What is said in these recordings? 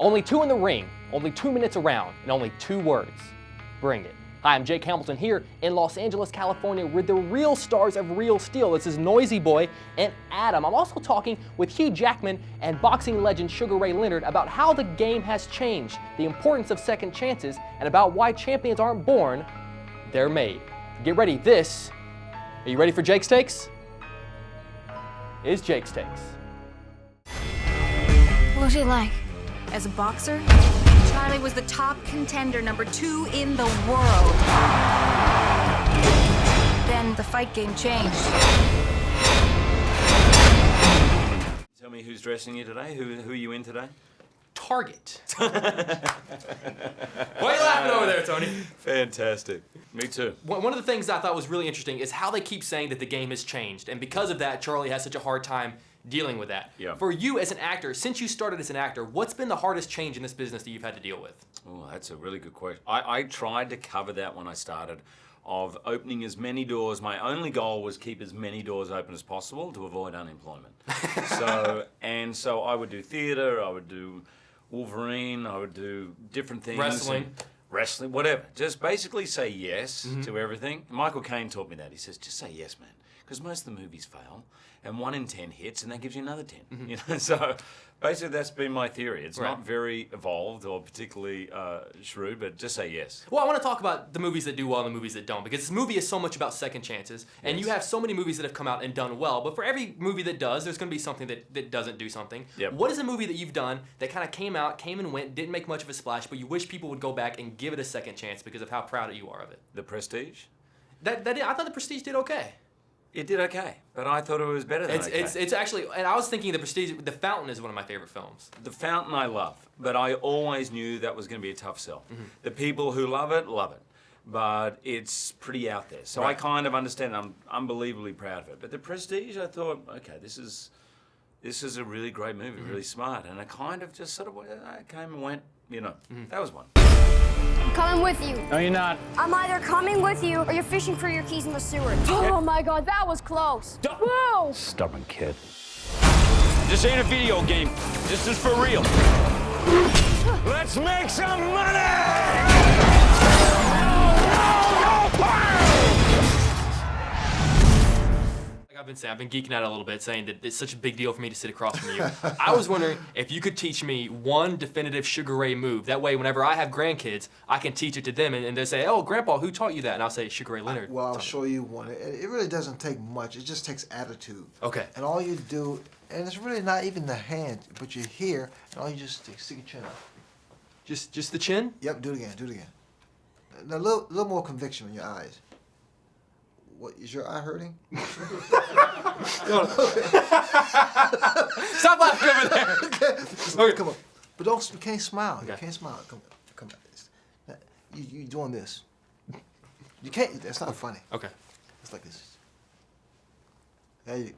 Only 2 in the ring, only 2 minutes around, and only 2 words. Bring it. Hi, I'm Jake Hamilton here in Los Angeles, California, with the real stars of Real Steel. This is Noisy Boy and Adam. I'm also talking with Hugh Jackman and boxing legend Sugar Ray Leonard about how the game has changed, the importance of second chances, and about why champions aren't born, they're made. Get ready, are you ready for Jake's Takes? Is Jake's Takes. What was he like? As a boxer, Charlie was the top contender, #2 in the world. Then the fight game changed. Tell me who's dressing you today? Who are you in today? Target. Why are you laughing over there, Tony? Fantastic. Me too. One of the things I thought was really interesting is how they keep saying that the game has changed, and because of that, Charlie has such a hard time dealing with that. Yeah. For you as an actor, since you started as an actor, what's been the hardest change in this business that you've had to deal with? Oh, that's a really good question. I tried to cover that when I started, of opening as many doors. My only goal was keep as many doors open as possible to avoid unemployment. So I would do theater, I would do Wolverine, I would do different things. Wrestling, whatever. Just basically say yes to everything. Michael Caine taught me that. He says, just say yes, man. Because most of the movies fail, and 1 in 10 hits, and that gives you another 10. You know? So basically that's been my theory. It's not very evolved or particularly shrewd, but just say yes. Well, I want to talk about the movies that do well and the movies that don't, because this movie is so much about second chances, and you have so many movies that have come out and done well, but for every movie that does, there's going to be something that doesn't do something. Yep. What is a movie that you've done that kind of came and went, didn't make much of a splash, but you wish people would go back and give it a second chance because of how proud you are of it? The Prestige? I thought The Prestige did okay. It did okay, but I thought it was better than okay. It's actually, and I was thinking The Prestige, The Fountain is one of my favorite films. The Fountain I love, but I always knew that was going to be a tough sell. The people who love it, but it's pretty out there. So I kind of understand, I'm unbelievably proud of it. But The Prestige, I thought, okay, this is a really great movie, really smart, and I kind of just sort of came and went, you know, that was one. I'm coming with you. No, you're not. I'm either coming with you or you're fishing for your keys in the sewer. Oh my God, that was close. Whoa! Stubborn kid. This ain't a video game. This is for real. Let's make some money! I've been saying, I've been geeking out a little bit, saying that it's such a big deal for me to sit across from you. I was wondering if you could teach me one definitive Sugar Ray move. That way, whenever I have grandkids, I can teach it to them, and they say, "Oh, Grandpa, who taught you that?" And I'll say, "Sugar Ray Leonard." Well, I'll show you one. It really doesn't take much. It just takes attitude. Okay. And all you do, and it's really not even the hand, but you're here, and all you just stick your chin up. Just the chin? Yep. Do it again. Do it again. Now, a little more conviction in your eyes. What, is your eye hurting? Stop laughing over there. Okay. Come on. But you can't smile. Okay. You can't smile. Come on. Now, you doing this. You can't, that's not funny. Okay. It's like this. Hey,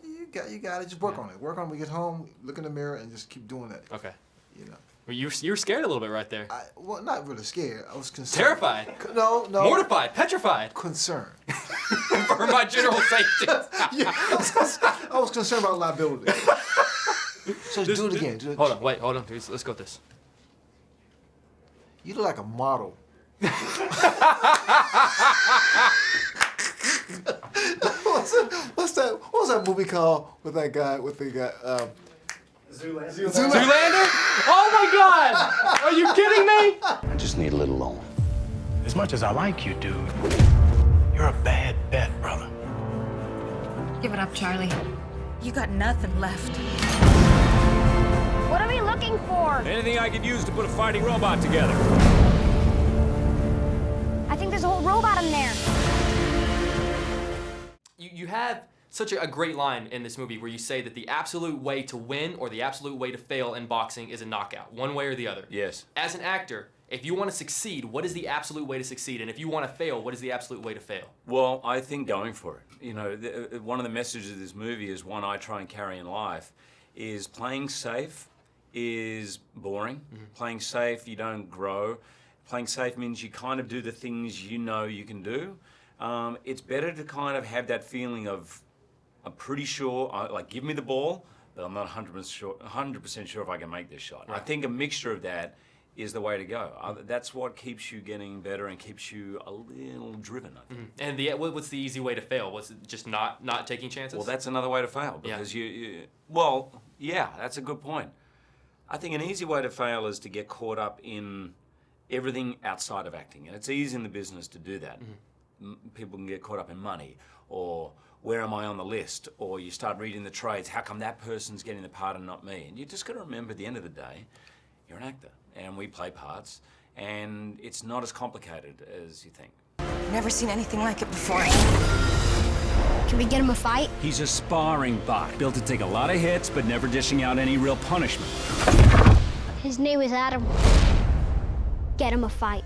you got it. Just work on it. Work on it when you get home, look in the mirror, and just keep doing that. Okay. You know. Well, you were scared a little bit right there. Well, not really scared. I was concerned. Terrified. No. Mortified. Petrified. Concerned. For my general safety. Yeah, I was concerned about liability. So do it again. Hold on. Let's go with this. You look like a model. What was that movie called with that guy? Zoolander? Oh my God! Are you kidding me? I just need a little loan. As much as I like you, dude, you're a bad bet, brother. Give it up, Charlie. You got nothing left. What are we looking for? Anything I could use to put a fighting robot together. I think there's a whole robot in there. You have such a great line in this movie where you say that the absolute way to win or the absolute way to fail in boxing is a knockout, one way or the other. Yes. As an actor, if you want to succeed, what is the absolute way to succeed? And if you want to fail, what is the absolute way to fail? Well, I think going for it. You know, one of the messages of this movie is one I try and carry in life, is playing safe is boring. Playing safe, you don't grow. Playing safe means you kind of do the things you know you can do. It's better to kind of have that feeling of, I'm pretty sure, like, give me the ball, but I'm not 100% sure if I can make this shot. I think a mixture of that is the way to go. That's what keeps you getting better and keeps you a little driven, I think. And what's the easy way to fail? Was it just not taking chances? Well, that's another way to fail because well, yeah, that's a good point. I think an easy way to fail is to get caught up in everything outside of acting, and it's easy in the business to do that. People can get caught up in money, or where am I on the list, or you start reading the trades, how come that person's getting the part and not me? And you just got to remember at the end of the day, you're an actor, and we play parts, and it's not as complicated as you think. Never seen anything like it before. Can we get him a fight? He's a sparring bot, built to take a lot of hits, but never dishing out any real punishment. His name is Adam. Get him a fight.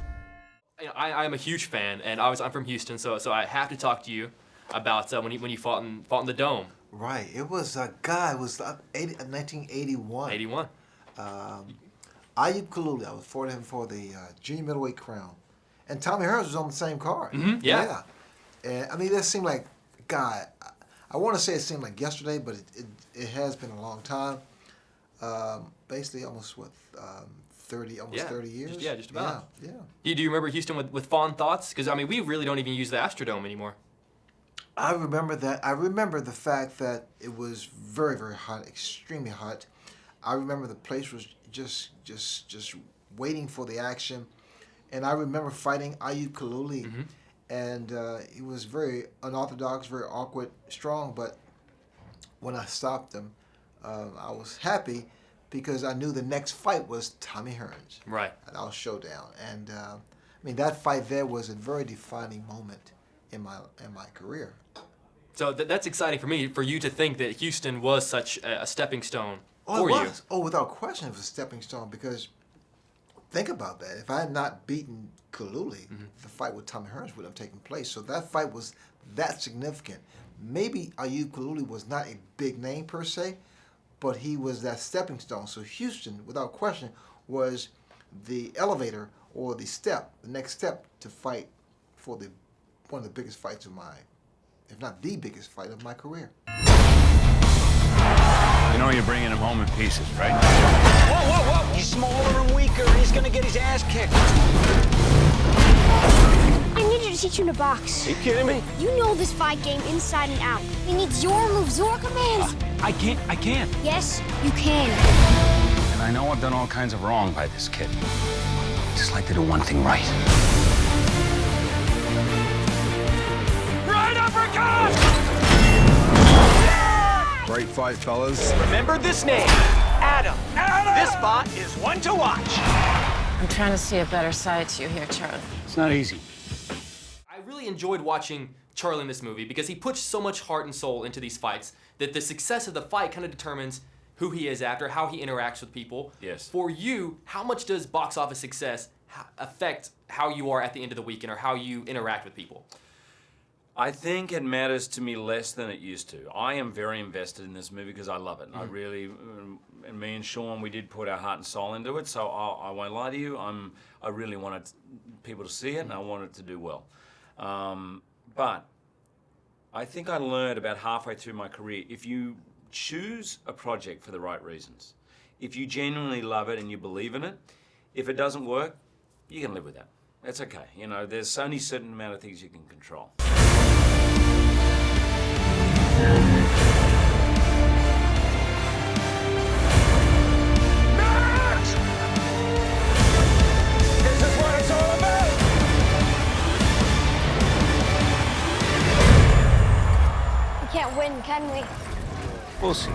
I'm a huge fan, and I'm from Houston, so I have to talk to you about when you fought in the Dome. Right. It was a guy. It was 1981. 81. Ayub Kaluli. I was for him for the junior middleweight crown, and Tommy Hearns was on the same card. Yeah. And I mean, that seemed like, God, I want to say it seemed like yesterday, but it has been a long time. Basically, almost 30 years. Just about. Yeah. Do you remember Houston with fond thoughts? Because I mean, we really don't even use the Astrodome anymore. I remember that. I remember the fact that it was very, very hot, extremely hot. I remember the place was just waiting for the action, and I remember fighting Ayub Kaluli, and he was very unorthodox, very awkward, strong. But when I stopped him, I was happy because I knew the next fight was Tommy Hearns. Right. And our showdown, and I mean that fight there was a very defining moment in my career. So that's exciting for me, for you to think that Houston was such a stepping stone Oh, for it you. was. Oh, without question, it was a stepping stone because think about that. If I had not beaten Kaluli, the fight with Tommy Hearns would have taken place. So that fight was that significant. Maybe Ayub Kaluli was not a big name per se, but he was that stepping stone. So Houston, without question, was the elevator or the next step to fight for one of the biggest fights of if not the biggest fight of my career. You know you're bringing him home in pieces, right? Whoa! He's smaller and weaker. He's gonna get his ass kicked. I need you to teach him to box. Are you kidding me? You know this fight game inside and out. He needs your moves, your commands. I can't. Yes, you can. And I know I've done all kinds of wrong by this kid. I just like to do one thing right. Right uppercut! Great fight, fellas. Remember this name, Adam. This spot is one to watch. I'm trying to see a better side to you here, Charlie. It's not easy. I really enjoyed watching Charlie in this movie because he puts so much heart and soul into these fights that the success of the fight kind of determines who he is after, how he interacts with people. Yes. For you, how much does box office success affect how you are at the end of the weekend or how you interact with people? I think it matters to me less than it used to. I am very invested in this movie because I love it. I really, and me and Sean, we did put our heart and soul into it. So I won't lie to you. I really wanted people to see it, and I wanted it to do well. But I think I learned about halfway through my career, if you choose a project for the right reasons, if you genuinely love it and you believe in it, if it doesn't work, you can live with that. That's okay. You know, there's only a certain amount of things you can control. This is what it's all about. We can't win, can we? We'll see.